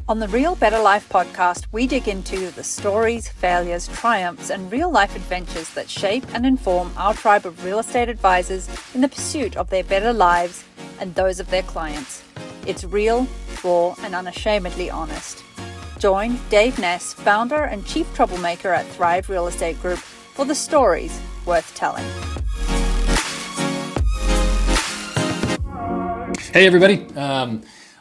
On the Real Better Life podcast, we dig into the stories, failures, triumphs, and real-life adventures that shape and inform our tribe of real estate advisors in the pursuit of their better lives and those of their clients. It's real, raw, and unashamedly honest. Join Dave Ness, founder and chief troublemaker at Thrive Real Estate Group, for the stories worth telling. Hey, everybody.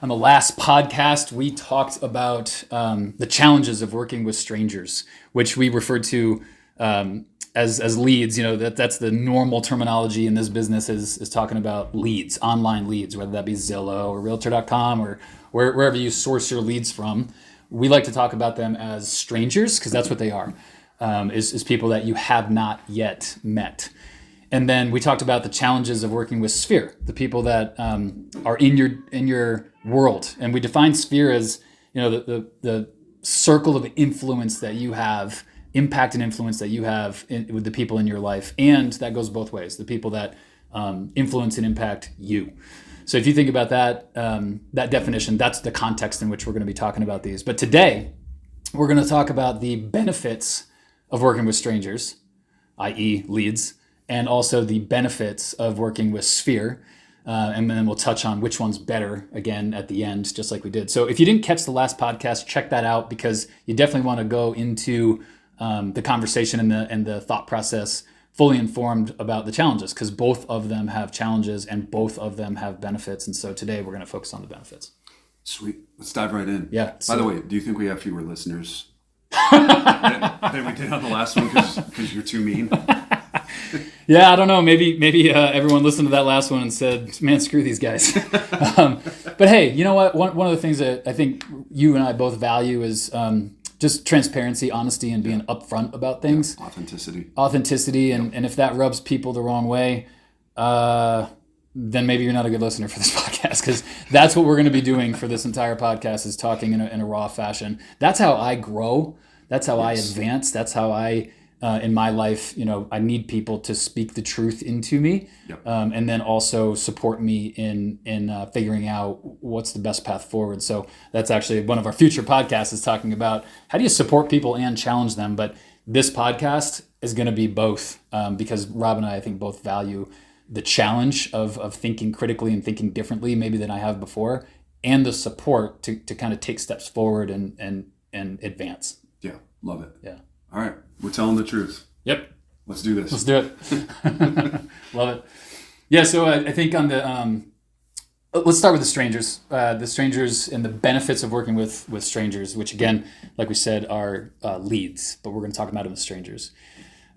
On the last podcast, we talked about the challenges of working with strangers, which we referred to as leads. You know, that's the normal terminology in this business is talking about leads, online leads, whether that be Zillow or Realtor.com or wherever you source your leads from. We like to talk about them as strangers because that's what they are, is people that you have not yet met. And then we talked about the challenges of working with Sphere, the people that are in your world. And we define Sphere as, you know, the circle of influence that you have, impact and influence that you have with the people in your life. And that goes both ways, the people that influence and impact you. So if you think about that definition, that's the context in which we're going to be talking about these. But today, we're going to talk about the benefits of working with strangers, i.e. leads, and also the benefits of working with Sphere. And then we'll touch on which one's better again at the end, just like we did. So if you didn't catch the last podcast, check that out because you definitely want to go into the conversation and the thought process fully informed about the challenges because both of them have challenges and both of them have benefits. And so today we're going to focus on the benefits. Sweet. Let's dive right in. Yeah. By the way, do you think we have fewer listeners than we did on the last one because you're too mean? Yeah, I don't know. Maybe everyone listened to that last one and said, man, screw these guys. But hey, you know what? One of the things that I think you and I both value is just transparency, honesty, and being upfront about things. Yeah, Authenticity. And if that rubs people the wrong way, then maybe you're not a good listener for this podcast because that's what we're going to be doing for this entire podcast is talking in a raw fashion. That's how I grow. That's how I advance. That's how I... in my life, you know, I need people to speak the truth into me, and then also support me in figuring out what's the best path forward. So that's actually one of our future podcasts is talking about how do you support people and challenge them. But this podcast is going to be both because Rob and I think, both value the challenge of thinking critically and thinking differently maybe than I have before, and the support to kind of take steps forward and advance. Yeah, love it. Yeah. All right. We're telling the truth. Yep. Let's do this. Let's do it. Love it. Yeah, so I think on the, let's start with the strangers. The strangers and the benefits of working with strangers, which again, like we said, are leads, but we're going to talk about them as strangers.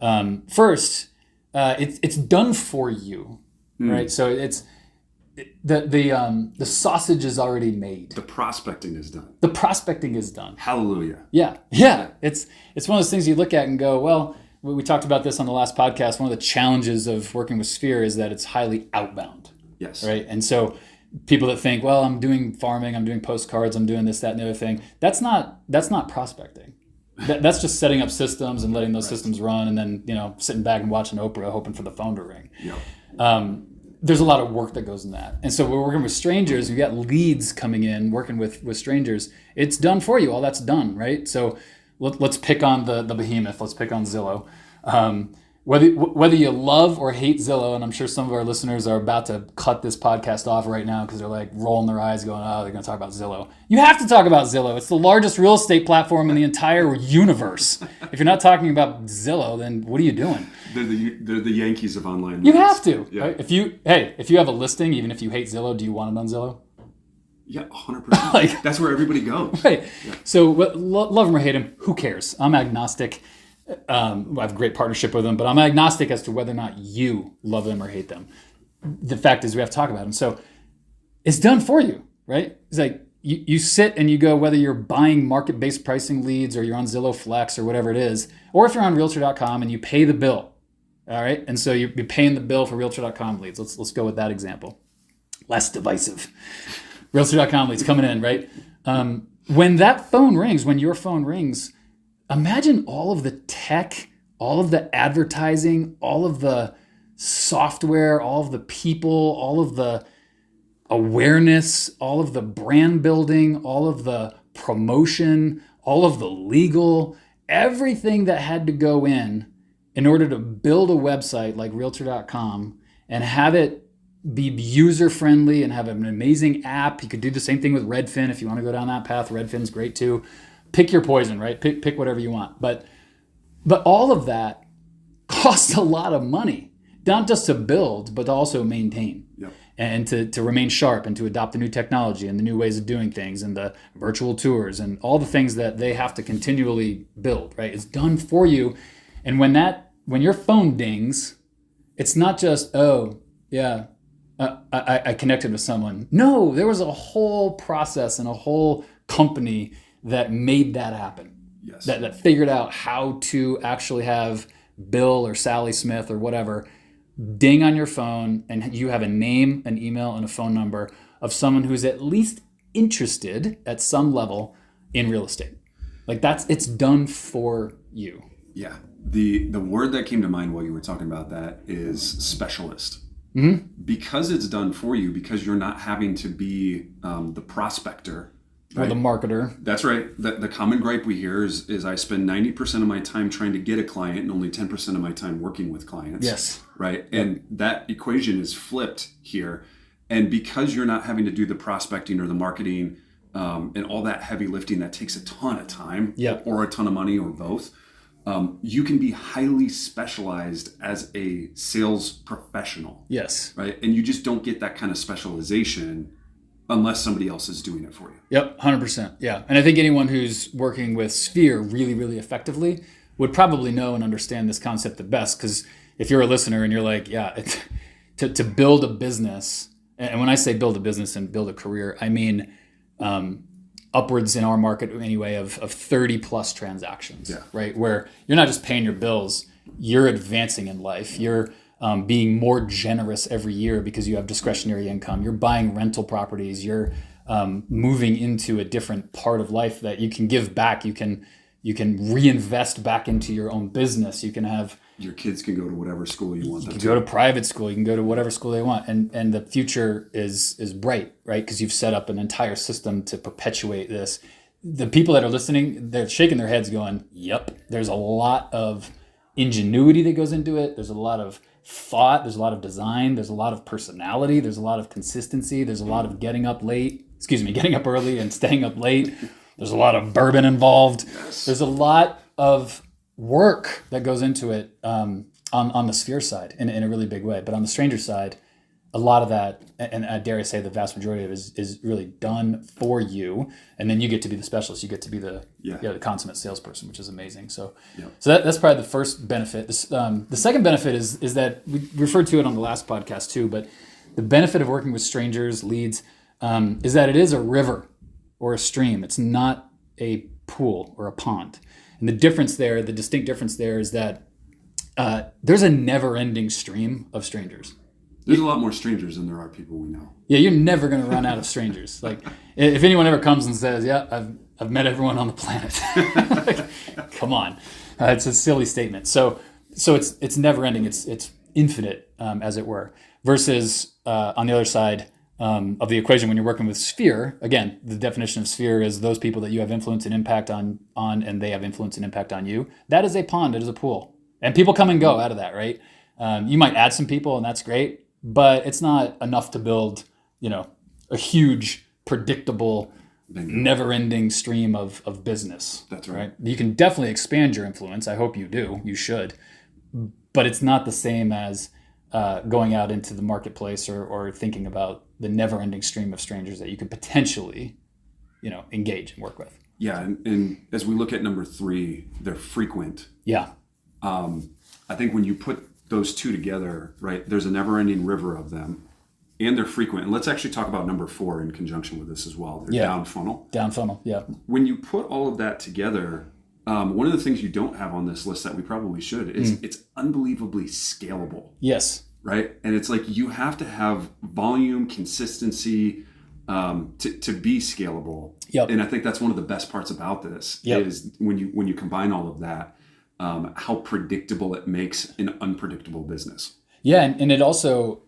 First, it's done for you, right? So it's, the sausage is already made. The prospecting is done. Hallelujah. Yeah. It's one of those things you look at and go, well, we talked about this on the last podcast. One of the challenges of working with Sphere is that it's highly outbound. Yes. Right. And so people that think, well, I'm doing farming, I'm doing postcards, I'm doing this, that, and the other thing. That's not prospecting. That's just setting up systems and letting those systems run, and then, you know, sitting back and watching Oprah, hoping for the phone to ring. Yep. There's a lot of work that goes in that. And so we're working with strangers, we've got leads coming in, working with strangers. It's done for you. All that's done, right? So let's pick on the behemoth. Let's pick on Zillow. Whether you love or hate Zillow, and I'm sure some of our listeners are about to cut this podcast off right now because they're like rolling their eyes going, oh, they're going to talk about Zillow. You have to talk about Zillow. It's the largest real estate platform in the entire universe. If you're not talking about Zillow, then what are you doing? They're the Yankees of online. You have to. Yeah. Right? If you have a listing, even if you hate Zillow, do you want it on Zillow? Yeah, 100%. That's where everybody goes. Right. Yeah. So love him or hate him, who cares? I'm agnostic. I have a great partnership with them, but I'm agnostic as to whether or not you love them or hate them. The fact is we have to talk about them. So it's done for you, right? It's like you sit and you go, whether you're buying market-based pricing leads or you're on Zillow Flex or whatever it is, or if you're on Realtor.com and you pay the bill, all right? And so you're paying the bill for Realtor.com leads. Let's go with that example. Less divisive. Realtor.com leads coming in, right? When that phone rings, when your phone rings, imagine all of the tech, all of the advertising, all of the software, all of the people, all of the awareness, all of the brand building, all of the promotion, all of the legal, everything that had to go in order to build a website like Realtor.com and have it be user friendly and have an amazing app. You could do the same thing with Redfin if you want to go down that path. Redfin's great too. Pick your poison, right? Pick whatever you want. But all of that costs a lot of money, not just to build, but to also maintain. Yep. And to remain sharp and to adopt the new technology and the new ways of doing things and the virtual tours and all the things that they have to continually build, right? It's done for you. And when your phone dings, it's not just, oh, yeah, I connected with someone. No, there was a whole process and a whole company that made that happen. Yes. That figured out how to actually have Bill or Sally Smith or whatever ding on your phone, and you have a name, an email, and a phone number of someone who's at least interested at some level in real estate. Like it's done for you. Yeah. The word that came to mind while you were talking about that is specialist. Mm-hmm. Because it's done for you, because you're not having to be the prospector. Right? Or the marketer. That's right. The common gripe we hear is I spend 90% of my time trying to get a client and only 10% of my time working with clients. Yes. Right. And that equation is flipped here. And because you're not having to do the prospecting or the marketing and all that heavy lifting that takes a ton of time or a ton of money or both, you can be highly specialized as a sales professional. Yes. Right. And you just don't get that kind of specialization unless somebody else is doing it for you. Yep, 100%. Yeah. And I think anyone who's working with Sphere really, really effectively would probably know and understand this concept the best. Because if you're a listener and you're like, yeah, to build a business, and when I say build a business and build a career, I mean upwards in our market anyway of 30 plus transactions, right? Where you're not just paying your bills, you're advancing in life. You're being more generous every year because you have discretionary income. You're buying rental properties. You're moving into a different part of life that you can give back. You can reinvest back into your own business. You can have your kids can go to whatever school you want. You can go to private school. You can go to whatever school they want, and the future is bright, right? Because you've set up an entire system to perpetuate this. The people that are listening, they're shaking their heads, going, "Yep." There's a lot of ingenuity that goes into it. There's a lot of thought, there's a lot of design, there's a lot of personality, there's a lot of consistency, there's a lot of getting up early and staying up late. There's a lot of bourbon involved. Yes. There's a lot of work that goes into it on the Sphere side in a really big way. But on the stranger side, a lot of that, and I dare I say the vast majority of it is really done for you. And then you get to be the specialist. You get to be the consummate salesperson, which is amazing. So that's probably the first benefit. The second benefit is that we referred to it on the last podcast too, but the benefit of working with strangers, leads, is that it is a river or a stream. It's not a pool or a pond. And the distinct difference there is that there's a never-ending stream of strangers. There's a lot more strangers than there are people we know. Yeah, you're never going to run out of strangers. Like, if anyone ever comes and says, "Yeah, I've met everyone on the planet," like, come on, it's a silly statement. So it's never ending. It's infinite, as it were. Versus on the other side of the equation, when you're working with Sphere, again, the definition of Sphere is those people that you have influence and impact on, and they have influence and impact on you. That is a pond. It is a pool, and people come and go out of that, right? You might add some people, and that's great. But it's not enough to build, a huge, predictable, never-ending stream of business. That's right. You can definitely expand your influence. I hope you do. You should. But it's not the same as going out into the marketplace or thinking about the never-ending stream of strangers that you could potentially, engage and work with. Yeah, and as we look at number 3, they're frequent. Yeah. I think when you put those two together, right, there's a never-ending river of them, and they're frequent. And let's actually talk about number 4 in conjunction with this as well. They're down funnel. Down funnel, yeah. When you put all of that together, one of the things you don't have on this list that we probably should is it's unbelievably scalable. Yes. Right? And it's like you have to have volume, consistency to be scalable. Yep. And I think that's one of the best parts about this is when you combine all of that, how predictable it makes an unpredictable business. Yeah, and it also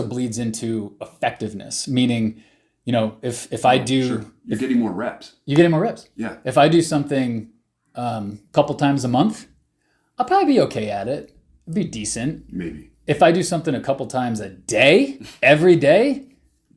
bleeds into effectiveness, meaning You know, if I do, Sure. You're getting more reps. you're getting more reps. Yeah. If I do something a couple times a month, I'll probably be okay at it. It'd be decent. Maybe. If I do something a couple times a day, every day,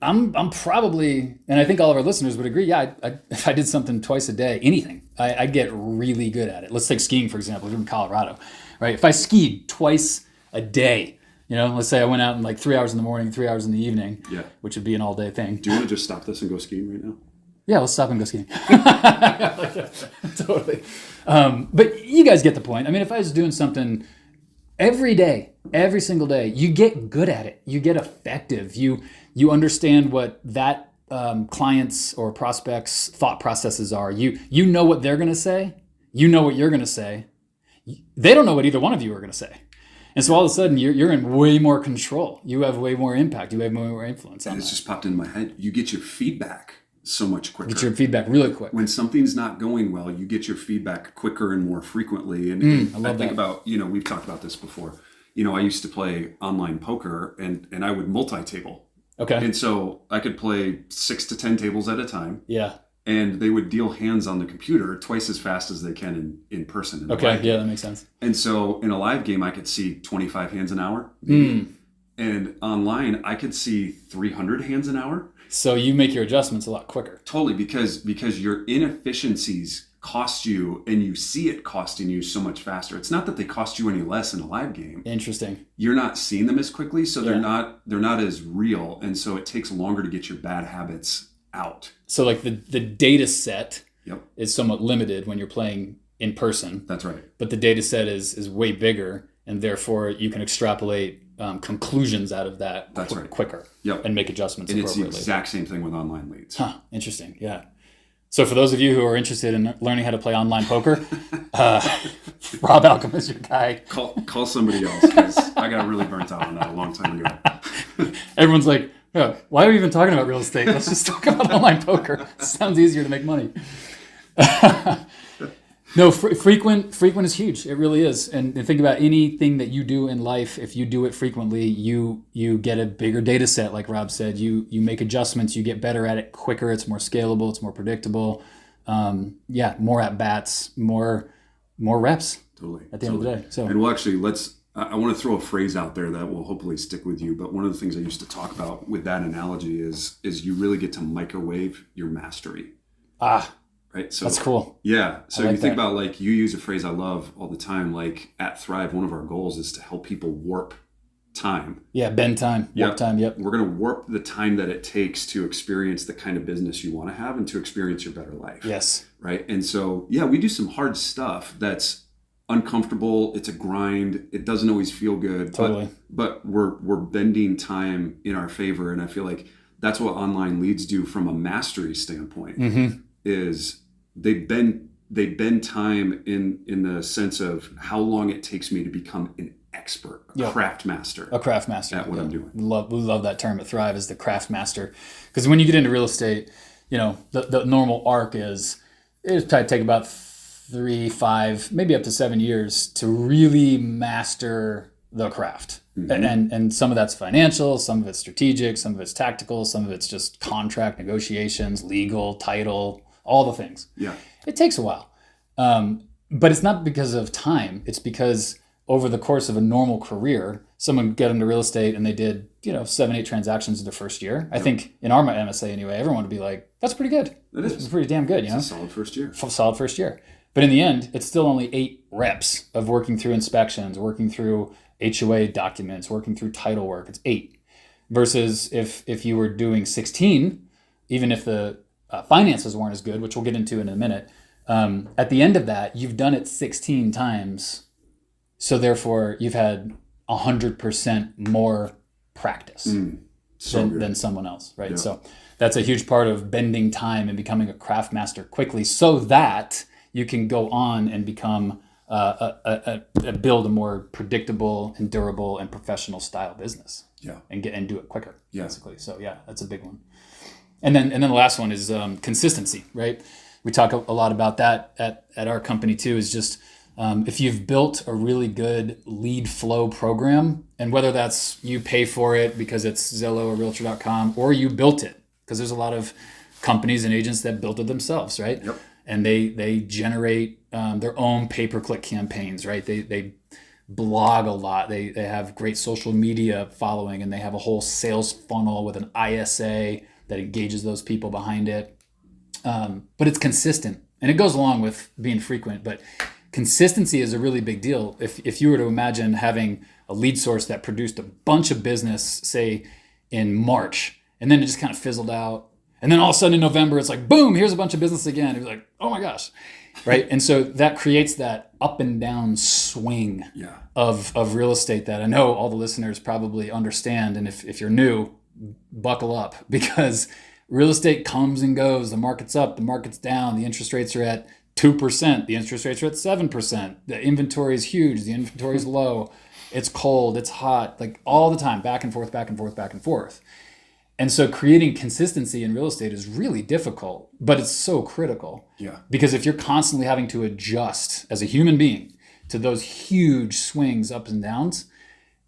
I'm probably, and I think all of our listeners would agree, yeah, if I did something twice a day, anything, I'd get really good at it. Let's take skiing, for example. We're in Colorado, right? If I skied twice a day, you know, let's say I went out in like 3 hours in the morning, 3 hours in the evening, Yeah. which would be an all-day thing. Do you want to just stop this and go skiing right now? Yeah, let's stop and go skiing. Totally. But you guys get the point. I mean, if I was doing something every day, every single day, you get good at it. You get effective. You understand what that client's or prospect's thought processes are. You know what they're going to say. You know what you're going to say. They don't know what either one of you are going to say. And so all of a sudden, you're in way more control. You have way more impact. You have way more influence on And that. it's just popped into my head. You get your feedback so much quicker. Get your feedback really quick. When something's not going well, you get your feedback quicker and more frequently. And I think about, we've talked about this before. I used to play online poker and I would multi-table. Okay. And so I could play 6 to 10 tables at a time. Yeah. And they would deal hands on the computer twice as fast as they can in person. Okay. Yeah, that makes sense. And so in a live game, I could see 25 hands an hour. And online, I could see 300 hands an hour. So you make your adjustments a lot quicker. Totally, because your inefficiencies cost you, and you see it costing you so much faster. It's not that they cost you any less in a live game. Interesting. You're not seeing them as quickly, so they're not as real, and so it takes longer to get your bad habits out. So like the data set Yep. is somewhat limited when you're playing in person. That's right. But the data set is way bigger, and therefore you can extrapolate conclusions out of that quicker. Yep. And make adjustments And it's the appropriately. exact same thing with online leads. Huh. Interesting. Yeah. So for those of you who are interested in learning how to play online poker, Rob Alcom is your guy. Call somebody else, because I got really burnt out on that a long time ago. Everyone's like, oh, why are we even talking about real estate? Let's just talk about online poker. Sounds easier to make money. No, frequent is huge. It really is. And think about anything that you do in life. If you do it frequently, you get a bigger data set. Like Rob said, you make adjustments. You get better at it quicker. It's more scalable. It's more predictable. More at bats, more reps. Totally. At the end of the day. So, and well, actually, I want to throw a phrase out there that will hopefully stick with you. But one of the things I used to talk about with that analogy is you really get to microwave your mastery. Right. So that's cool. Yeah. So like you think that. about, like, you use a phrase I love all the time, like at Thrive, one of our goals is to help people warp time. Yeah. Bend time. Warp time. Yep. We're going to warp the time that it takes to experience the kind of business you want to have and to experience your better life. Yes. Right. And so, we do some hard stuff that's uncomfortable. It's a grind. It doesn't always feel good. Totally. But we're bending time in our favor. And I feel like that's what online leads do from a mastery standpoint. Is they bend time in the sense of how long it takes me to become an expert, a craft master. A craft master. At what I'm doing. We love that term at Thrive, is the craft master. Because when you get into real estate, the normal arc is it'll probably take about 3, 5, maybe up to 7 years to really master the craft. And some of that's financial, some of it's strategic, some of it's tactical, some of it's just contract negotiations, legal, title, all the things. Yeah. It takes a while. But it's not because of time. It's because over the course of a normal career, someone get into real estate and they did, 7, 8 transactions in their first year. I think in our MSA anyway, everyone would be like, that's pretty good. It's pretty damn good, It's a solid first year. Solid first year. But in the end, it's still only 8 reps of working through inspections, working through HOA documents, working through title work. It's 8. Versus if you were doing 16, even if the finances weren't as good, which we'll get into in a minute, at the end of that, you've done it 16 times. So therefore, you've had 100% more practice than someone else, right? Yeah. So that's a huge part of bending time and becoming a craft master quickly, so that you can go on and become build a more predictable and durable and professional style business. Yeah, and do it quicker. Yeah. Basically. So yeah, that's a big one. And then the last one is consistency, right? We talk a lot about that at our company too. Is just if you've built a really good lead flow program, and whether that's you pay for it because it's Zillow or Realtor.com, or you built it because there's a lot of companies and agents that built it themselves, right? Yep. And they generate their own pay-per-click campaigns, right? They blog a lot. They have great social media following, and they have a whole sales funnel with an ISA that engages those people behind it. But it's consistent, and it goes along with being frequent. But consistency is a really big deal. If you were to imagine having a lead source that produced a bunch of business, say in March, and then it just kind of fizzled out, and then all of a sudden in November, it's like, boom, here's a bunch of business again. It was like, oh my gosh, right? And so that creates that up and down swing of real estate that I know all the listeners probably understand. And if you're new, buckle up, because real estate comes and goes. The market's up, the market's down. The interest rates are at 2%. The interest rates are at 7%. The inventory is huge. The inventory is low. It's cold. It's hot. Like all the time, back and forth, back and forth, back and forth. And so creating consistency in real estate is really difficult, but it's so critical. Yeah. Because if you're constantly having to adjust as a human being to those huge swings, ups and downs,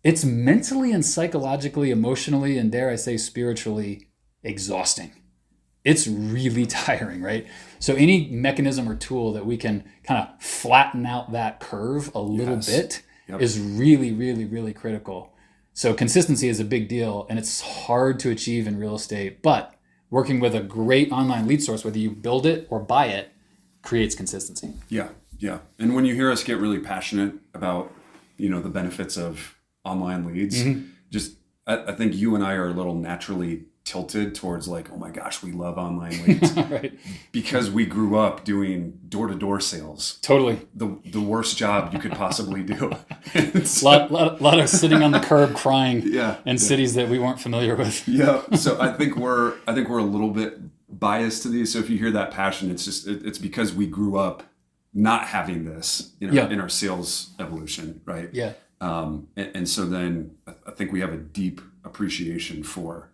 it's mentally and psychologically, emotionally, and dare I say spiritually exhausting. It's really tiring, right? So any mechanism or tool that we can kind of flatten out that curve a little bit is really, really, really critical. So consistency is a big deal, and it's hard to achieve in real estate, but working with a great online lead source, whether you build it or buy it, creates consistency. Yeah. And when you hear us get really passionate about, the benefits of online leads, just I think you and I are a little naturally tilted towards like, oh my gosh, we love online leads. Right. Because we grew up doing door-to-door sales. Totally. The worst job you could possibly do. So, lot of sitting on the curb crying in cities that we weren't familiar with. Yeah. So I think we're a little bit biased to these. So if you hear that passion, it's because we grew up not having this in our sales evolution, right? Yeah. And so then I think we have a deep appreciation for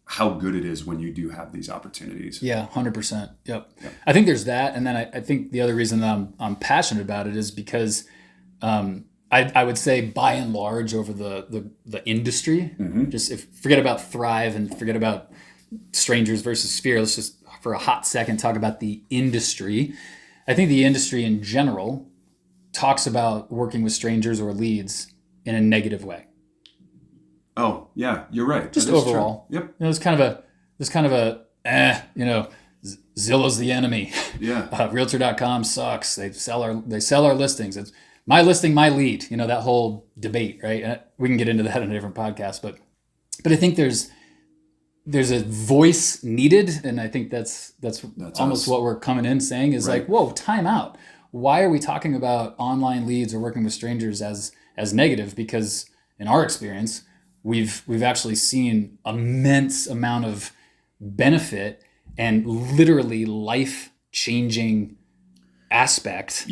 how good it is when you do have these opportunities. Yeah, 100%. Yep. I think there's that. And then I think the other reason that I'm passionate about it is because I would say by and large over the industry, just forget about Thrive and forget about Strangers versus Sphere. Let's just for a hot second talk about the industry. I think the industry in general talks about working with strangers or leads in a negative way. Oh yeah, you're right. Just overall. True. Yep. There's kind of a Zillow's the enemy. Yeah. Realtor.com sucks. They sell our listings. It's my listing, my lead. That whole debate, right? And we can get into that in a different podcast, but I think there's a voice needed, and I think that's almost us. What we're coming in saying is like, whoa, time out. Why are we talking about online leads or working with strangers as negative? Because in our experience, we've actually seen immense amount of benefit and literally life-changing aspect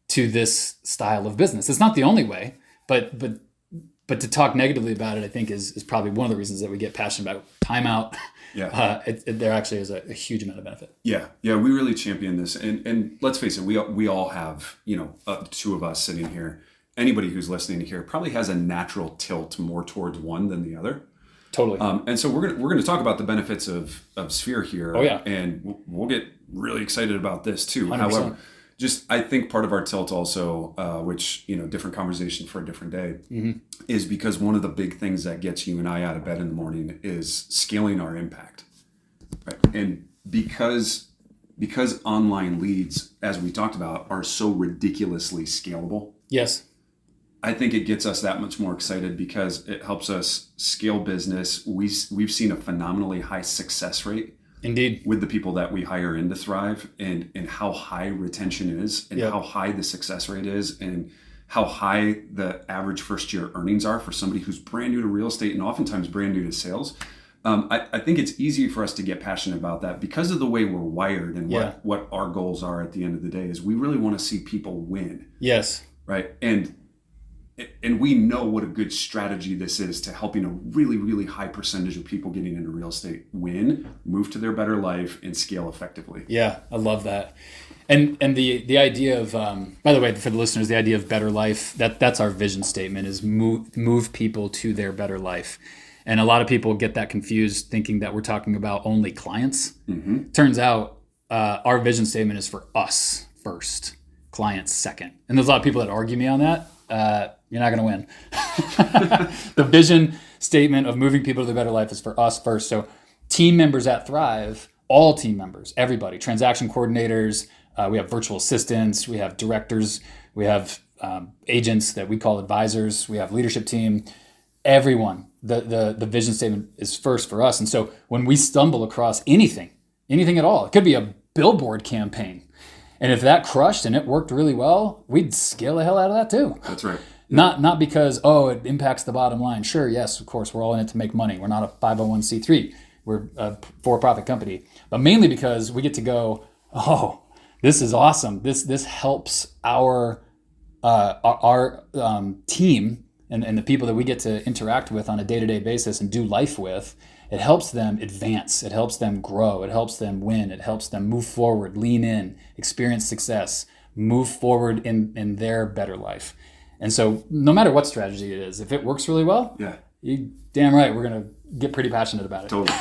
to this style of business. It's not the only way, but to talk negatively about it, I think is probably one of the reasons that we get passionate about time out. Yeah. There actually is a huge amount of benefit. Yeah. We really champion this. And let's face it, we all have, two of us sitting here. Anybody who's listening here probably has a natural tilt more towards one than the other. Totally. And so we're gonna talk about the benefits of Sphere here. Oh yeah. And we'll get really excited about this too. 100%. However, I think part of our tilt also, which different conversation for a different day, is because one of the big things that gets you and I out of bed in the morning is scaling our impact. Right. And because online leads, as we talked about, are so ridiculously scalable. Yes. I think it gets us that much more excited because it helps us scale business. We've seen a phenomenally high success rate. Indeed. With the people that we hire into Thrive and how high retention is and how high the success rate is and how high the average first year earnings are for somebody who's brand new to real estate and oftentimes brand new to sales. I think it's easy for us to get passionate about that because of the way we're wired and what our goals are at the end of the day is we really want to see people win. Yes. Right. And we know what a good strategy this is to helping a really, really high percentage of people getting into real estate win, move to their better life, and scale effectively. Yeah, I love that. And the idea of, by the way, for the listeners, the idea of better life, that's our vision statement is move people to their better life. And a lot of people get that confused thinking that we're talking about only clients. Mm-hmm. Turns out our vision statement is for us first, clients second. And there's a lot of people that argue me on that. You're not going to win. The vision statement of moving people to the better life is for us first. So team members at Thrive, all team members, everybody, transaction coordinators, we have virtual assistants, we have directors, we have agents that we call advisors, we have leadership team, everyone. The vision statement is first for us. And so when we stumble across anything at all, it could be a billboard campaign. And if that crushed and it worked really well, we'd scale the hell out of that too. That's right. Not because, it impacts the bottom line. Sure, yes, of course, we're all in it to make money. We're not a 501c3. We're a for-profit company. But mainly because we get to go, this is awesome. This helps our team and the people that we get to interact with on a day-to-day basis and do life with. It helps them advance. It helps them grow. It helps them win. It helps them move forward, lean in, experience success, move forward in their better life. And so no matter what strategy it is, if it works really well, you damn right, we're going to get pretty passionate about it. Totally.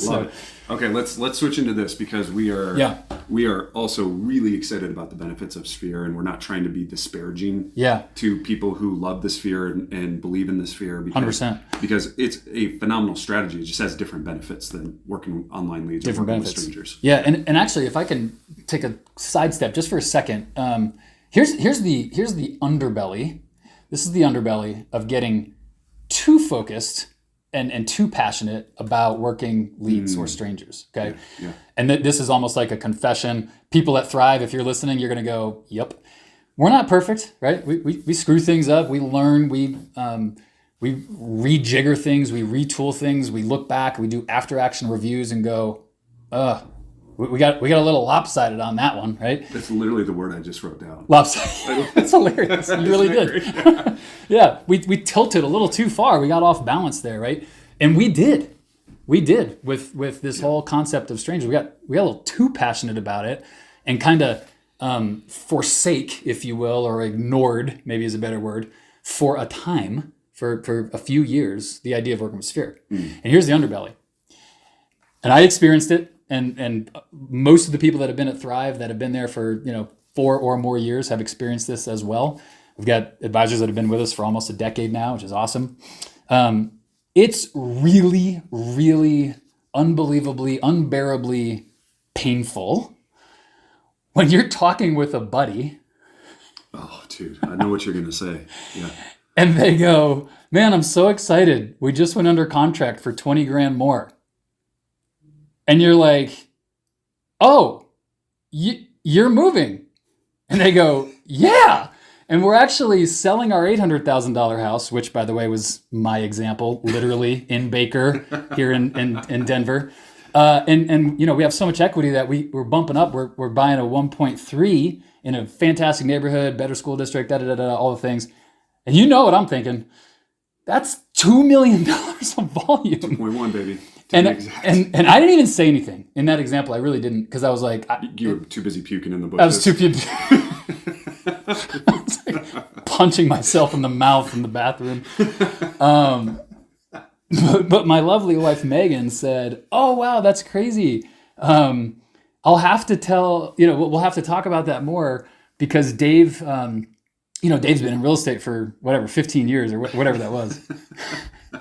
Love it. Okay, let's switch into this because we are also really excited about the benefits of Sphere, and we're not trying to be disparaging to people who love the Sphere and believe in the Sphere because, 100%. Because it's a phenomenal strategy. It just has different benefits than working online leads or working with strangers. Yeah, and actually, if I can take a sidestep just for a second, here's the underbelly. This is the underbelly of getting too focused and too passionate about working leads or strangers, okay? Yeah. And this is almost like a confession. People at Thrive, if you're listening, you're going to go, yep. We're not perfect, right? We screw things up. We learn. We rejigger things. We retool things. We look back. We do after-action reviews and go, we got a little lopsided on that one, right? That's literally the word I just wrote down. Lopsided. That's hilarious. You really did. Yeah, we tilted a little too far. We got off balance there, right? And we did with this whole concept of strangers. We got a little too passionate about it and kind of forsake, if you will, or ignored, maybe is a better word, for a time, for a few years, the idea of working with Sphere. And here's the underbelly. And I experienced it. And most of the people that have been at Thrive that have been there for 4 or more years have experienced this as well. We've got advisors that have been with us for almost a decade now, which is awesome. It's really, really unbelievably, unbearably painful when you're talking with a buddy. Oh, dude, I know what you're going to say. Yeah. And they go, man, I'm so excited. We just went under contract for 20 grand more. And you're like, you're moving. And they go, yeah. And we're actually selling our $800,000 house, which, by the way, was my example, literally in Baker here in Denver. And we have so much equity that we're bumping up. We're buying a 1.3 in a fantastic neighborhood, better school district, all the things. And you know what I'm thinking. That's $2 million of volume. 2.1, baby. And I didn't even say anything in that example. I really didn't, because I was like... You were too busy puking in the bushes. I was too busy... I was like punching myself in the mouth in the bathroom. But my lovely wife, Megan, said, oh, wow, that's crazy. I'll have to tell... we'll have to talk about that more, because Dave... Dave's been in real estate for 15 years or whatever that was.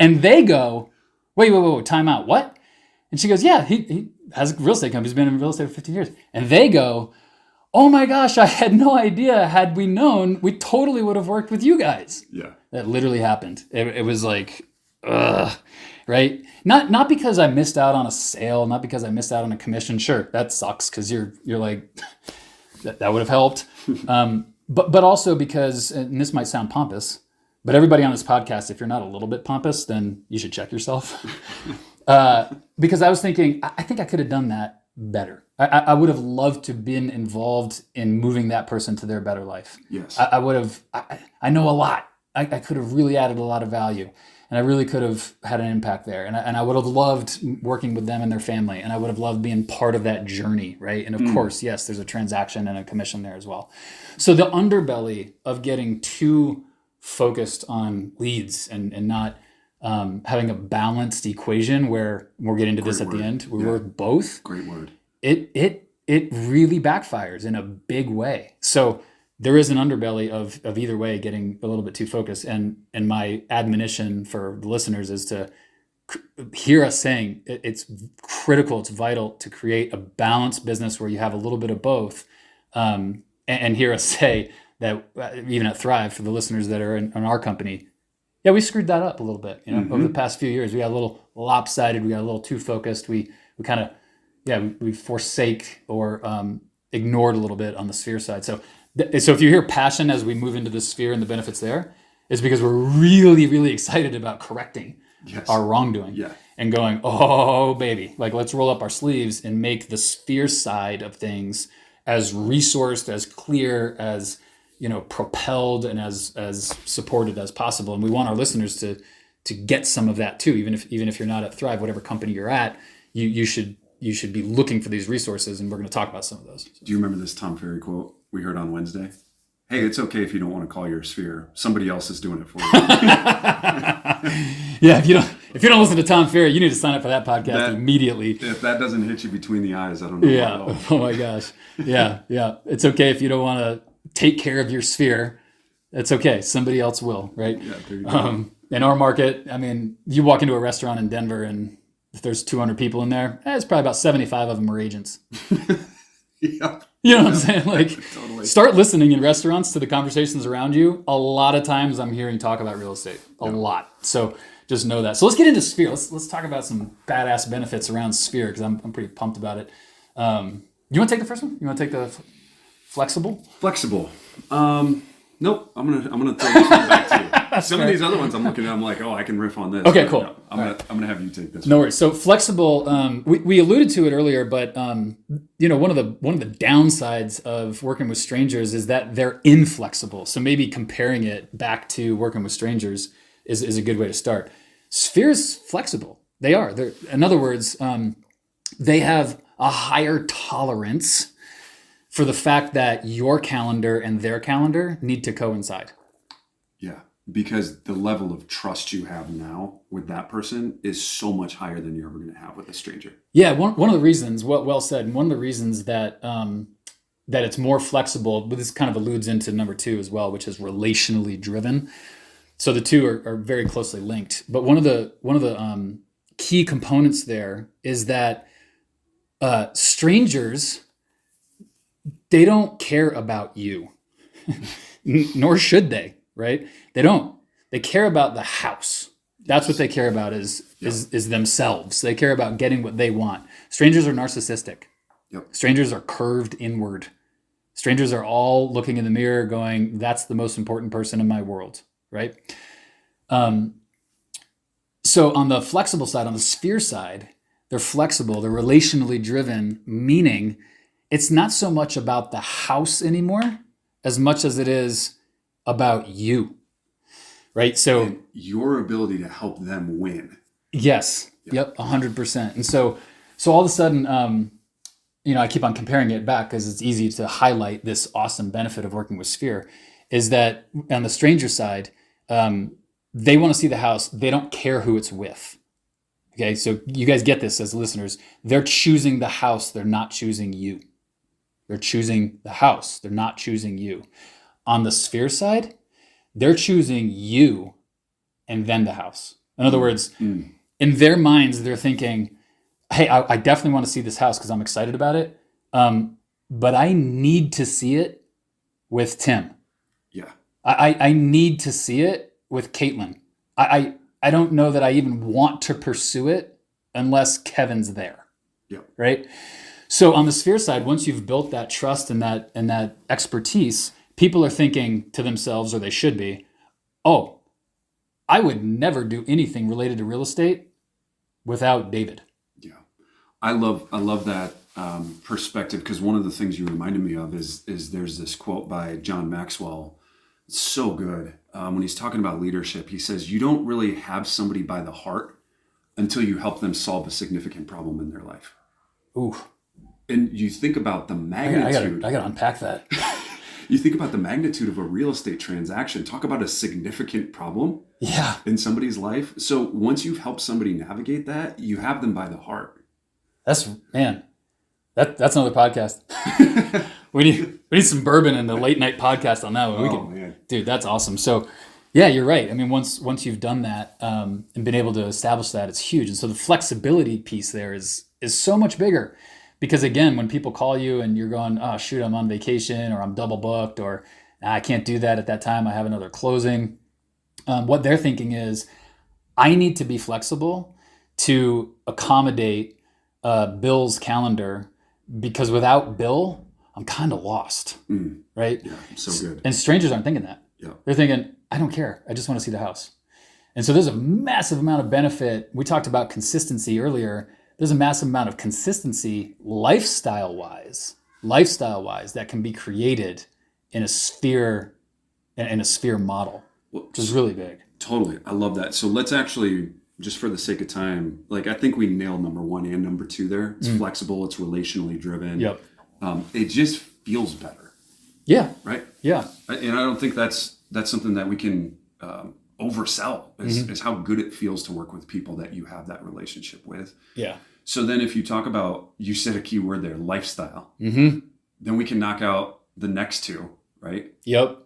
And they go... Wait, time out. What? And she goes, yeah, he has a real estate company. He's been in real estate for 15 years. And they go, oh my gosh, I had no idea. Had we known, we totally would have worked with you guys. Yeah. That literally happened. It was like, right? Not because I missed out on a sale, not because I missed out on a commission. Sure, that sucks because you're like, that would have helped. But also because, and this might sound pompous, but everybody on this podcast, if you're not a little bit pompous, then you should check yourself. Because I was thinking, I think I could have done that better. I would have loved to have been involved in moving that person to their better life. Yes. I would have, I know a lot. I could have really added a lot of value. And I really could have had an impact there. And I would have loved working with them and their family. And I would have loved being part of that journey, right? And of course, yes, there's a transaction and a commission there as well. So the underbelly of getting too focused on leads and not having a balanced equation where we're getting to this at the end, we work both. Great word. It really backfires in a big way. So there is an underbelly of either way getting a little bit too focused. And my admonition for the listeners is to hear us saying it's critical, it's vital to create a balanced business where you have a little bit of both. And hear us say that even at Thrive, for the listeners that are in our company, yeah, we screwed that up a little bit. Over the past few years, we got a little lopsided, we got a little too focused. We kind of, we forsake or ignored a little bit on the sphere side. So if you hear passion as we move into the sphere and the benefits there, it's because we're really, really excited about correcting our wrongdoing and going, oh, baby, like let's roll up our sleeves and make the sphere side of things as resourced, as clear, as propelled, and as supported as possible. And we want our listeners to get some of that too. Even if you're not at Thrive, whatever company you're at, you should be looking for these resources, and we're going to talk about some of those. Do you remember this Tom Ferry quote we heard on Wednesday? Hey, it's okay if you don't want to call your sphere. Somebody else is doing it for you. Yeah, if you don't listen to Tom Ferry, you need to sign up for that podcast immediately. If that doesn't hit you between the eyes, I don't know. Yeah. Oh my gosh. Yeah. It's okay if you don't want to take care of your sphere. It's okay. Somebody else will, right? Yeah, there you go. In our market, I mean, you walk into a restaurant in Denver, and if there's 200 people in there, it's probably about 75 of them are agents. Yeah. You know what I'm saying? Like, Totally. Start listening in restaurants to the conversations around you. A lot of times I'm hearing talk about real estate. A lot. So just know that. So let's get into Sphere. Let's talk about some badass benefits around Sphere, because I'm pretty pumped about it. You want to take the first one? You want to take the flexible? Flexible. Nope. I'm gonna throw this one back to you. Some of these other ones I'm looking at, I'm like, oh, I can riff on this. Okay, cool. No, I'm gonna have you take this. No worries. So flexible. We alluded to it earlier, but one of the downsides of working with strangers is that they're inflexible. So maybe comparing it back to working with strangers is a good way to start. Sphere's flexible. They are. In other words, they have a higher tolerance for the fact that your calendar and their calendar need to coincide. Yeah, because the level of trust you have now with that person is so much higher than you're ever going to have with a stranger. Yeah, one of the reasons, well said, and one of the reasons that that it's more flexible, but this kind of alludes into number 2 as well, which is relationally driven. So the two are very closely linked. But one of the key components there is that strangers, they don't care about you, nor should they, right? They don't. They care about the house. That's what they care about is themselves. They care about getting what they want. Strangers are narcissistic. Yep. Strangers are curved inward. Strangers are all looking in the mirror going, that's the most important person in my world, right? So on the flexible side, on the Sphere side, they're flexible, they're relationally driven, meaning it's not so much about the house anymore as much as it is about you, right? So and your ability to help them win. Yes. Yep. 100%. And so all of a sudden, I keep on comparing it back because it's easy to highlight this awesome benefit of working with Sphere, is that on the stranger side, they want to see the house. They don't care who it's with. Okay. So you guys get this as listeners. They're choosing the house. They're not choosing you. They're choosing the house. They're not choosing you. On the Sphere side, they're choosing you and then the house. In other words, in their minds, they're thinking, hey, I definitely want to see this house because I'm excited about it. But I need to see it with Tim. Yeah. I need to see it with Caitlin. I don't know that I even want to pursue it unless Kevin's there. Yeah. Right? So on the Sphere side, once you've built that trust and that expertise, people are thinking to themselves, or they should be, oh, I would never do anything related to real estate without David. Yeah. I love that perspective, because one of the things you reminded me of is there's this quote by John Maxwell. It's so good. When he's talking about leadership, he says, you don't really have somebody by the heart until you help them solve a significant problem in their life. Ooh. And you think about the magnitude. I gotta unpack that. You think about the magnitude of a real estate transaction. Talk about a significant problem in somebody's life. So once you've helped somebody navigate that, you have them by the heart. That's another podcast. we need some bourbon and a late night podcast on that one. Man. Dude, that's awesome. So yeah, you're right. I mean, once you've done that and been able to establish that, it's huge. And so the flexibility piece there is so much bigger. Because again, when people call you and you're going, oh shoot, I'm on vacation or I'm double booked or I can't do that at that time, I have another closing. What they're thinking is, I need to be flexible to accommodate Bill's calendar, because without Bill, I'm kind of lost, right? Yeah, so good. And strangers aren't thinking that. Yeah. They're thinking, I don't care. I just want to see the house. And so there's a massive amount of benefit. We talked about consistency earlier. There's a massive amount of consistency lifestyle-wise that can be created in a sphere model, which is really big. Totally. I love that. So let's actually, just for the sake of time, like I think we nailed number 1 and number 2 there. It's flexible. It's relationally driven. Yep. It just feels better. Yeah. Right? Yeah. And I don't think that's something that we can oversell is how good it feels to work with people that you have that relationship with. Yeah. So then if you talk about, you said a key word there, lifestyle, then we can knock out the next 2, right? Yep.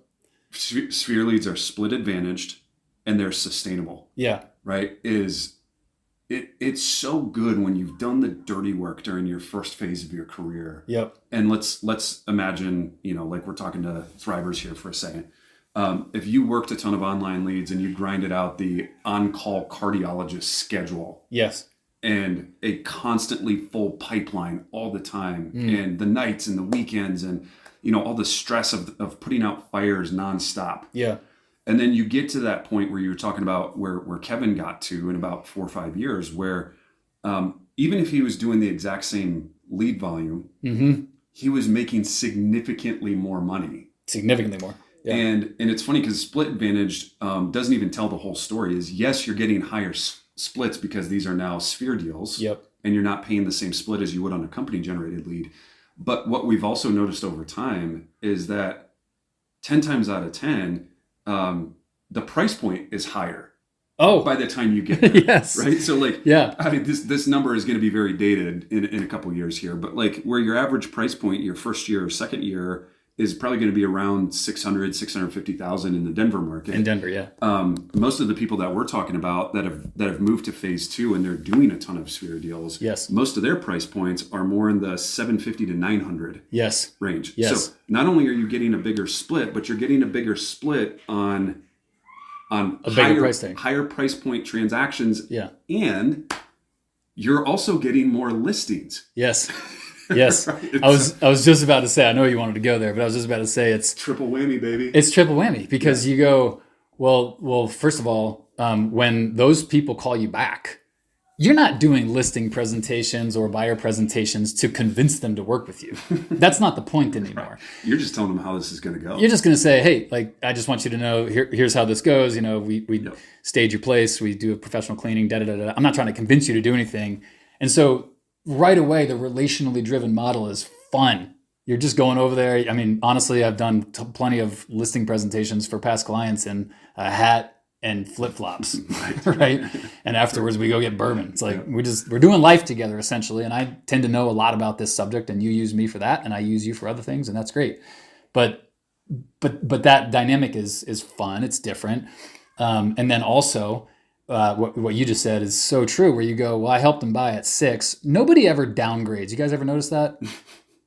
Sphere leads are split advantaged and they're sustainable. Yeah. Right? It's so good when you've done the dirty work during your first phase of your career. Yep. And let's imagine, like we're talking to Thrivers here for a second. If you worked a ton of online leads and you grinded out the on-call cardiologist schedule. Yes. And a constantly full pipeline all the time, and the nights and the weekends, and all the stress of putting out fires nonstop. Yeah. And then you get to that point where you're talking about where Kevin got to in about 4 or 5 years, where even if he was doing the exact same lead volume, he was making significantly more money. Significantly more. Yeah. And it's funny because split advantage doesn't even tell the whole story. Is yes, you're getting higher splits because these are now sphere deals. Yep. And you're not paying the same split as you would on a company generated lead. But what we've also noticed over time is that 10 times out of 10, the price point is higher. By the time you get there. Yes. Right. So I mean, this number is going to be very dated in a couple of years here, but where your average price point, your first year or second year, is probably going to be around 650,000 in the Denver market. In Denver, yeah. Most of the people that we're talking about that have moved to phase 2 and they're doing a ton of sphere deals. Yes. Most of their price points are more in the 750 to 900 range. Yes. So not only are you getting a bigger split, but you're getting a bigger split on higher price point transactions. Yeah. And you're also getting more listings. Yes. Yes. Right? I was just about to say, I know you wanted to go there, but I was just about to say it's triple whammy, baby. It's triple whammy because you go, well, first of all, when those people call you back, you're not doing listing presentations or buyer presentations to convince them to work with you. That's not the point anymore. Right. You're just telling them how this is going to go. You're just going to say, hey, I just want you to know, here's how this goes. We stage your place. We do a professional cleaning, da-da-da-da. I'm not trying to convince you to do anything. And so right away, the relationally driven model is fun. You're just going over there. I mean, honestly, I've done plenty of listing presentations for past clients in a hat and flip-flops, right? And afterwards we go get bourbon. It's like, we're doing life together essentially. And I tend to know a lot about this subject and you use me for that and I use you for other things and that's great. But that dynamic is fun. It's different. And then also, what you just said is so true, where you go, well, I helped them buy at 6. Nobody ever downgrades. You guys ever notice that?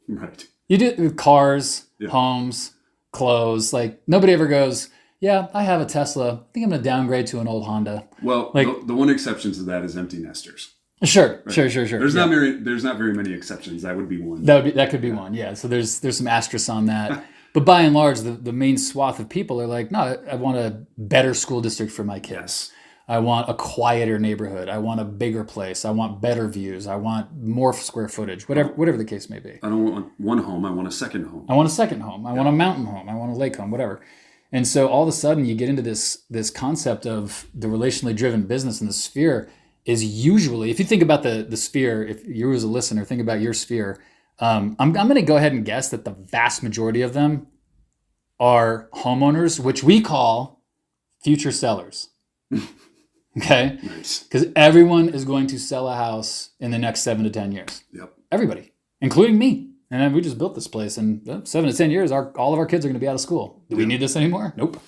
Right. You do with cars, homes, clothes. Nobody ever goes, yeah, I have a Tesla. I think I'm going to downgrade to an old Honda. Well, the one exception to that is empty nesters. Sure, right. Sure. There's not very many exceptions. That would be one. That could be one. Yeah. So there's some asterisks on that. But by and large, the main swath of people are like, no, I want a better school district for my kids. Yes. I want a quieter neighborhood. I want a bigger place. I want better views. I want more square footage, whatever the case may be. I don't want one home. I want a second home. I want a second home. I want a mountain home. I want a lake home, whatever. And so all of a sudden you get into this concept of the relationally driven business, and the sphere is usually, if you think about the sphere, if you as a listener think about your sphere, I'm going to go ahead and guess that the vast majority of them are homeowners, which we call future sellers. Okay? Nice. Because everyone is going to sell a house in the next 7 to 10 years. Yep. Everybody, including me. And then we just built this place, and 7 to 10 years, all of our kids are going to be out of school. Do we need this anymore? Nope.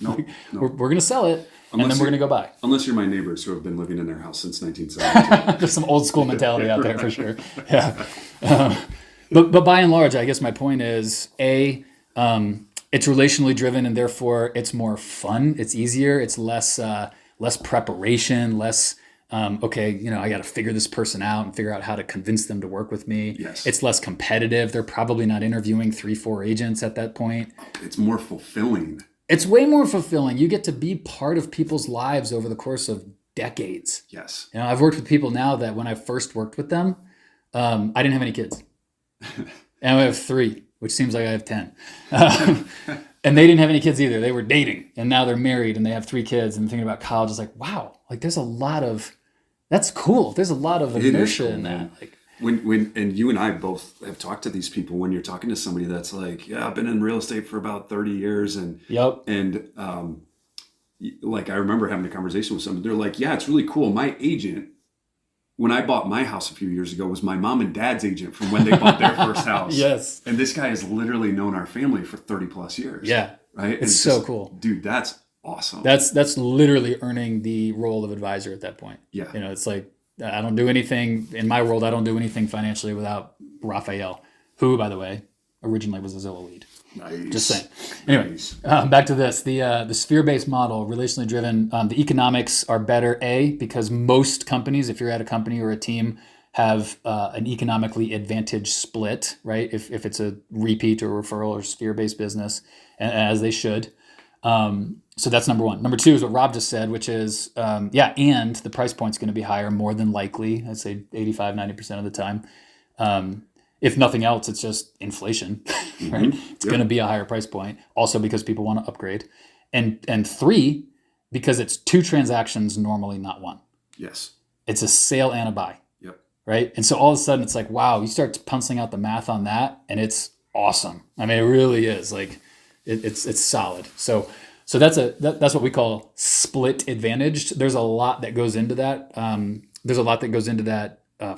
We're going to sell it, and then we're going to go buy. Unless you're my neighbors who have been living in their house since 1972. There's some old school mentality out there for sure. Yeah. But by and large, I guess my point is, it's relationally driven, and therefore it's more fun. It's easier. It's less preparation, less, I got to figure this person out and figure out how to convince them to work with me. Yes. It's less competitive. They're probably not interviewing 3-4 agents at that point. It's more fulfilling. It's way more fulfilling. You get to be part of people's lives over the course of decades. Yes. I've worked with people now that when I first worked with them, I didn't have any kids. And I have 3, which seems like I have 10. And they didn't have any kids either. They were dating, and now they're married and they have 3 kids and thinking about college. It's like, wow, like there's a lot of, that's cool. There's a lot of inertia in that. Like, when and you and I both have talked to these people, when you're talking to somebody that's like, yeah, I've been in real estate for about 30 years. And like, I remember having a conversation with someone. They're like, yeah, it's really cool. My agent, when I bought my house a few years ago, was my mom and dad's agent from when they bought their first house. Yes. And this guy has literally known our family for 30 plus years. Yeah. Right. It's so cool. Dude, that's awesome. That's literally earning the role of advisor at that point. Yeah. It's like, I don't do anything in my world. I don't do anything financially without Raphael, who, by the way, originally was a Zillow lead. Nice. Just saying. Anyway, back to this. The sphere-based model, relationally driven, the economics are better, because most companies, if you're at a company or a team, have an economically advantaged split, right? If it's a repeat or referral or sphere-based business, as they should. So that's number one. Number two is what Rob just said, which is, and the price point's going to be higher more than likely. I'd say 85, 90% of the time. If nothing else, it's just inflation, right? It's going to be a higher price point. Also because people want to upgrade. And 3, because it's 2 transactions normally, not 1. Yes. It's a sale and a buy. Yep. Right? And so all of a sudden it's like, wow, you start penciling out the math on that, and it's awesome. I mean, it really is. Like, it's solid. So that's what we call split advantaged. There's a lot that goes into that.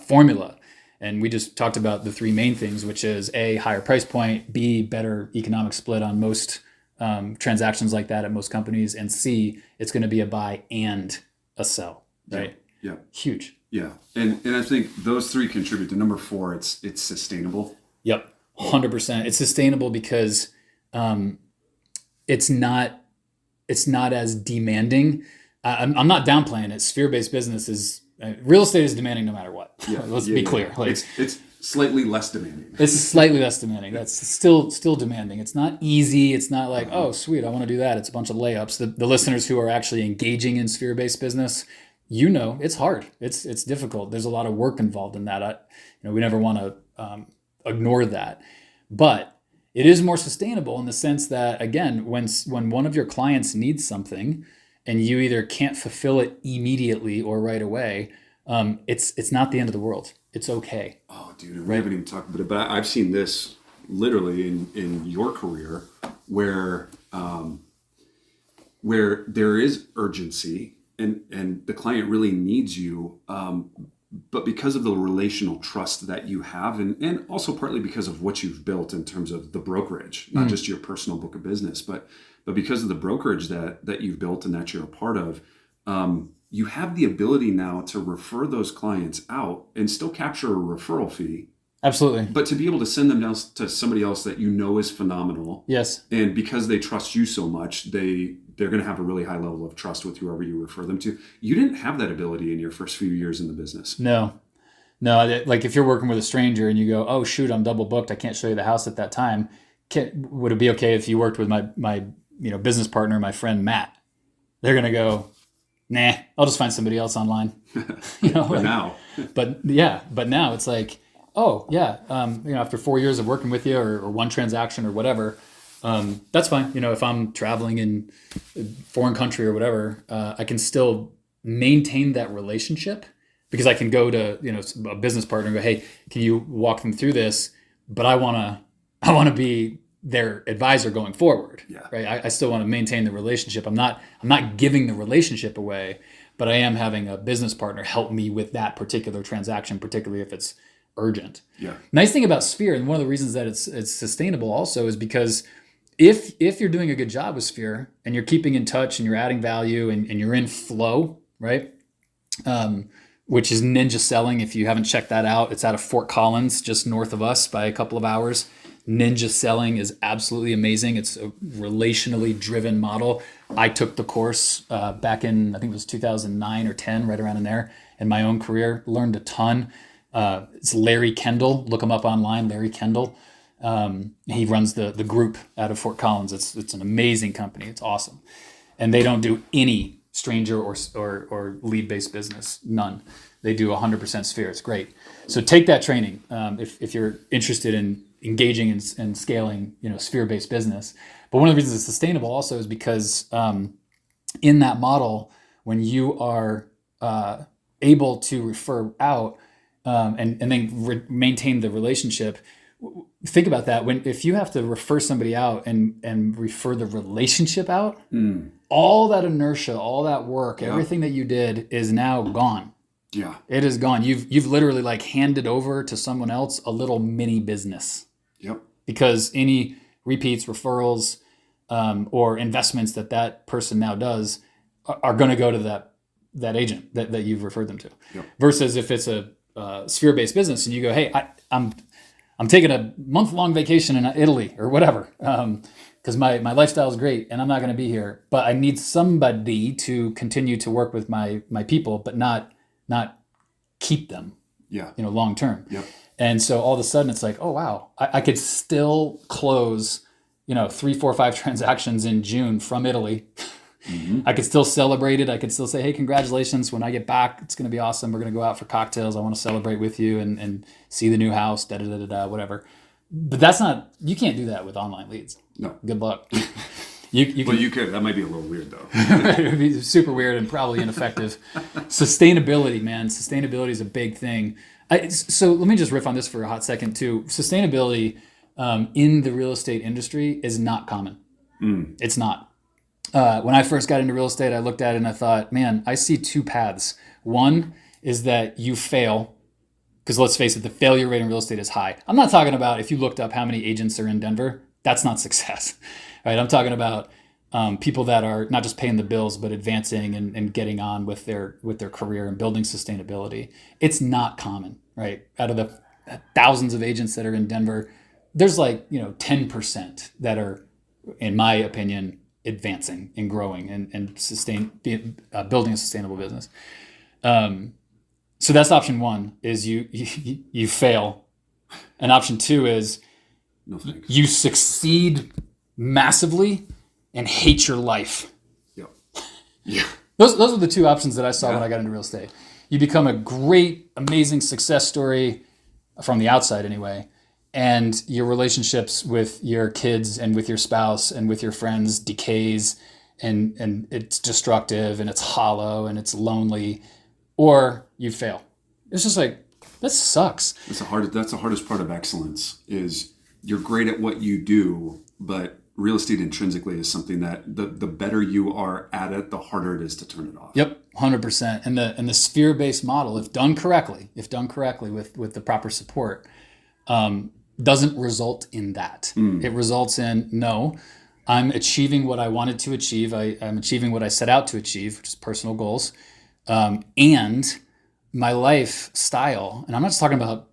Formula. And we just talked about the 3 main things, which is A, higher price point, B, better economic split on most transactions like that at most companies, and C, it's going to be a buy and a sell, right? Yeah. Huge. Yeah. And I think those 3 contribute to number 4. It's sustainable. Yep. 100%. It's sustainable because it's not as demanding. I'm not downplaying it. Sphere-based business is, real estate is demanding no matter what. Yeah. Let's be clear. Yeah. Like, it's slightly less demanding. It's slightly less demanding. That's still demanding. It's not easy. It's not like, oh, sweet, I want to do that. It's a bunch of layups. The listeners who are actually engaging in sphere-based business, it's hard. It's difficult. There's a lot of work involved in that. We never want to ignore that. But it is more sustainable in the sense that, again, when one of your clients needs something and you either can't fulfill it immediately or right away, it's not the end of the world. It's okay. Oh, dude, we haven't even talked about it, but I've seen this literally in your career where there is urgency and the client really needs you, but because of the relational trust that you have, and also partly because of what you've built in terms of the brokerage, not just your personal book of business, but because of the brokerage that you've built and that you're a part of, you have the ability now to refer those clients out and still capture a referral fee. Absolutely. But to be able to send them down to somebody else that is phenomenal. Yes. And because they trust you so much, they're going to have a really high level of trust with whoever you refer them to. You didn't have that ability in your first few years in the business. No. Like if you're working with a stranger and you go, oh shoot, I'm double booked, I can't show you the house at that time. Would it be okay if you worked with my business partner, my friend Matt? They're going to go, nah, I'll just find somebody else online. But now it's like, oh yeah, after 4 years of working with you or 1 transaction or whatever, that's fine. If I'm traveling in a foreign country or whatever, I can still maintain that relationship because I can go to, a business partner and go, hey, can you walk them through this? But I want to be their advisor going forward. Yeah. Right. I still want to maintain the relationship. I'm not giving the relationship away, but I am having a business partner help me with that particular transaction, particularly if it's urgent. Yeah. Nice thing about Sphere, and one of the reasons that it's sustainable also, is because if you're doing a good job with Sphere and you're keeping in touch and you're adding value and you're in flow, right? Which is Ninja Selling. If you haven't checked that out, it's out of Fort Collins, just north of us by a couple of hours. Ninja Selling is absolutely amazing. It's a relationally driven model. I took the course back in, I think it was 2009 or 10, right around in there, in my own career. Learned a ton. It's Larry Kendall. Look him up online, Larry Kendall. He runs the group out of Fort Collins. It's an amazing company. It's awesome. And they don't do any stranger or lead-based business. None. They do 100% Sphere. It's great. So take that training if you're interested in engaging and scaling, Sphere-based business. But one of the reasons it's sustainable also is because in that model, when you are able to refer out and then maintain the relationship, think about that. If you have to refer somebody out and refer the relationship out, all that inertia, all that work, everything that you did is now gone. Yeah. It is gone. You've literally handed over to someone else a little mini business. Yep. Because any repeats, referrals, or investments that person now does are going to go to that agent that you've referred them to. Yep. Versus if it's a Sphere-based business and you go, hey, I'm taking a month-long vacation in Italy or whatever, because my lifestyle is great and I'm not going to be here, but I need somebody to continue to work with my people, but not keep them, long term. Yep. And so all of a sudden it's like, oh wow, I could still close, 3, 4, 5 transactions in June from Italy. Mm-hmm. I could still celebrate it. I could still say, hey, congratulations. When I get back, it's going to be awesome. We're going to go out for cocktails. I want to celebrate with you and see the new house, whatever. But you can't do that with online leads. No. Good luck. You could. That might be a little weird though. It would be super weird and probably ineffective. Sustainability, man. Sustainability is a big thing. So let me just riff on this for a hot second too. Sustainability in the real estate industry is not common. It's not. When I first got into real estate, I looked at it and I thought, man, I see 2 paths. One is that you fail, because let's face it, the failure rate in real estate is high. I'm not talking about if you looked up how many agents are in Denver, that's not success. Right? I'm talking about people that are not just paying the bills, but advancing and getting on with their career and building sustainability. It's not common, right? Out of the thousands of agents that are in Denver, there's 10% that are, in my opinion, advancing and growing and building a sustainable business. So that's option one, is you fail. And option two is no thanks. You succeed massively and hate your life. Yep. Yeah. Those are the 2 options that I saw when I got into real estate. You become a great, amazing success story from the outside anyway, and your relationships with your kids and with your spouse and with your friends decays, and it's destructive and it's hollow and it's lonely, or you fail. It's just this sucks. That's the hardest part of excellence, is you're great at what you do, but real estate intrinsically is something that the better you are at it, the harder it is to turn it off. Yep, 100%. And the Sphere-based model, if done correctly with the proper support, doesn't result in that. It results in, no, I'm achieving what I wanted to achieve. I'm achieving what I set out to achieve, which is personal goals, and my lifestyle. And I'm not just talking about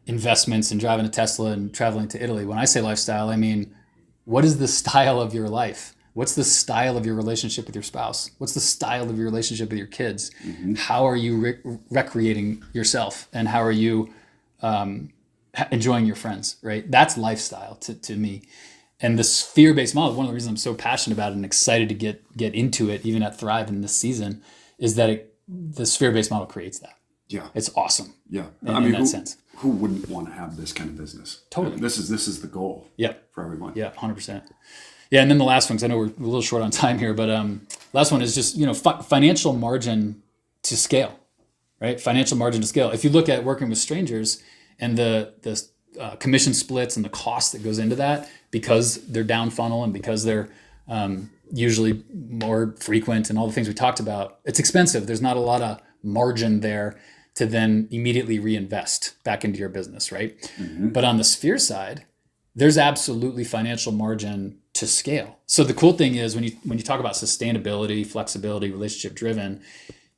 investments and driving a Tesla and traveling to Italy. When I say lifestyle, I mean, what is the style of your life? What's the style of your relationship with your spouse? What's the style of your relationship with your kids? Mm-hmm. How are you recreating yourself? And how are you enjoying your friends, right? That's lifestyle to me. And the Sphere-based model, one of the reasons I'm so passionate about it and excited to get into it, even at Thrive in this season, is that the Sphere-based model creates that. Yeah. It's awesome. Yeah. In that sense. Who wouldn't want to have this kind of business? Totally. This is the goal. Yep. For everyone. Yeah, 100%. Yeah, and then the last one, because I know we're a little short on time here, but last one is just financial margin to scale, right? Financial margin to scale. If you look at working with strangers and the commission splits and the cost that goes into that, because they're down funnel and because they're usually more frequent and all the things we talked about, it's expensive. There's not a lot of margin there to then immediately reinvest back into your business, right? Mm-hmm. But on the Sphere side, there's absolutely financial margin to scale. So the cool thing is when you talk about sustainability, flexibility, relationship driven,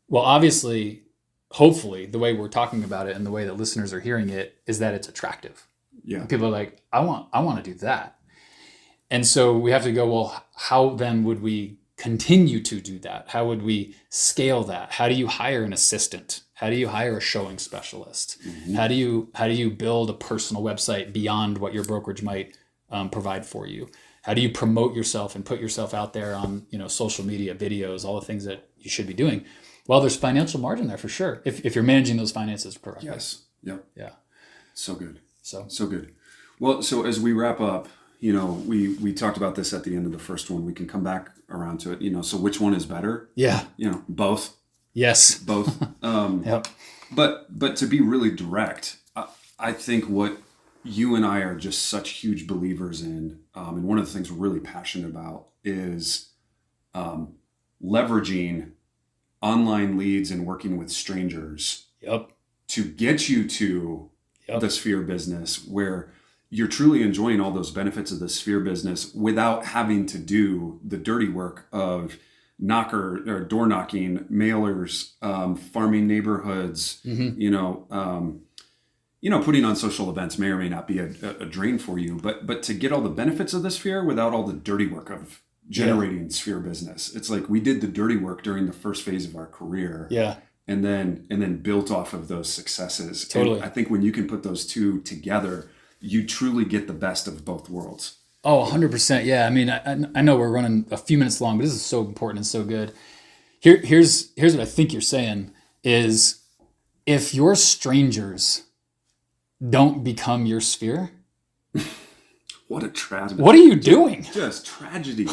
well, obviously, hopefully, the way we're talking about it and the way that listeners are hearing it is that it's attractive. Yeah. People are like, I want to do that. And so we have to go, well, how then would we continue to do that? How would we scale that? How do you hire an assistant? How do you hire a showing specialist? Mm-hmm. How do you build a personal website beyond what your brokerage might provide for you? How do you promote yourself and put yourself out there on, social media, videos, all the things that you should be doing? Well, there's financial margin there for sure if you're managing those finances correctly. Yes. Yep. Yeah. So good. So good. Well, so as we wrap up, we talked about this at the end of the first one. We can come back around to it. So which one is better? Yeah. Both. Yes. Both. Yep. But to be really direct, I think what you and I are just such huge believers in, and one of the things we're really passionate about is leveraging online leads and working with strangers. Yep. To get you to the Sphere business where you're truly enjoying all those benefits of the Sphere business without having to do the dirty work of door knocking, mailers, farming neighborhoods, mm-hmm. Putting on social events may or may not be a drain for you, but to get all the benefits of the Sphere without all the dirty work of generating Sphere business. It's like we did the dirty work during the first phase of our career. Yeah. And then built off of those successes. Totally. And I think when you can put those two together, you truly get the best of both worlds. Oh, 100%. Yeah. I mean, I know we're running a few minutes long, but this is so important and so good. Here's what I think you're saying is if your strangers don't become your Sphere, what a tragedy. What are you doing? Just tragedy.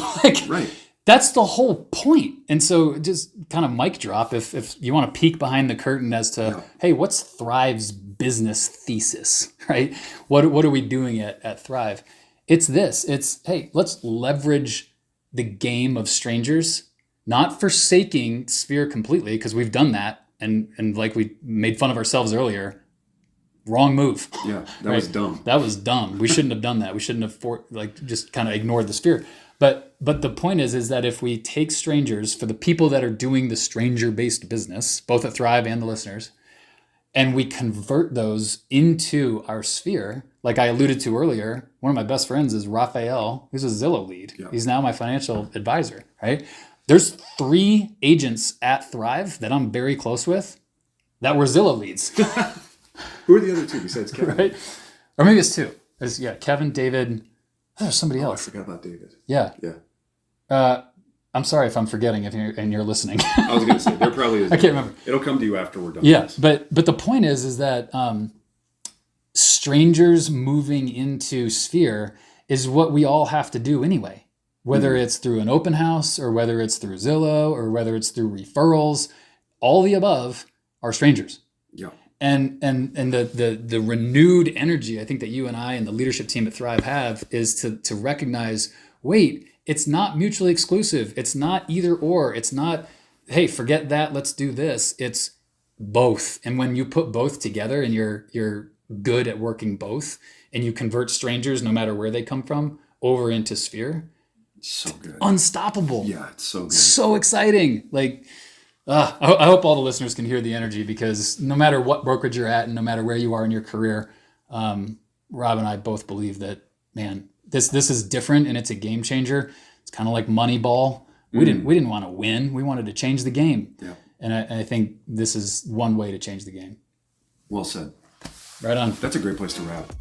Right. That's the whole point. And so just kind of mic drop if you want to peek behind the curtain as to, hey, what's Thrive's business thesis, right? What are we doing at Thrive? It's this. It's, hey, let's leverage the game of strangers, not forsaking Sphere completely, because we've done that. And like we made fun of ourselves earlier, wrong move. Yeah, that was dumb. That was dumb. We shouldn't have done that. We shouldn't have just kind of ignored the Sphere. But the point is that if we take strangers, for the people that are doing the stranger-based business, both at Thrive and the listeners, and we convert those into our Sphere, like I alluded to earlier, one of my best friends is Raphael, who's a Zillow lead. Yeah. He's now my financial advisor, right? There's 3 agents at Thrive that I'm very close with that were Zillow leads. Who are the other 2 besides Kevin? Right? Or maybe it's 2. There's Kevin, David. There's somebody else. I forgot about David. Yeah. Yeah. I'm sorry if I'm forgetting and you're listening. I was going to say, there probably is. I can't remember. It'll come to you after we're done. Yeah, but the point is that strangers moving into Sphere is what we all have to do anyway. Whether it's through an open house or whether it's through Zillow or whether it's through referrals, all the above are strangers. Yeah. And the renewed energy I think that you and I and the leadership team at Thrive have is to recognize, wait, it's not mutually exclusive. It's not either or. It's not, hey, forget that, let's do this. It's both. And when you put both together and you're good at working both and you convert strangers, no matter where they come from, over into Sphere, so good. Unstoppable. Yeah, it's so good. So exciting. Like, I hope all the listeners can hear the energy, because no matter what brokerage you're at and no matter where you are in your career, Rob and I both believe that, man, this is different and it's a game changer. It's kind of like Moneyball. We didn't want to win. We wanted to change the game. Yeah. And I think this is one way to change the game. Well said. Right on. That's a great place to wrap.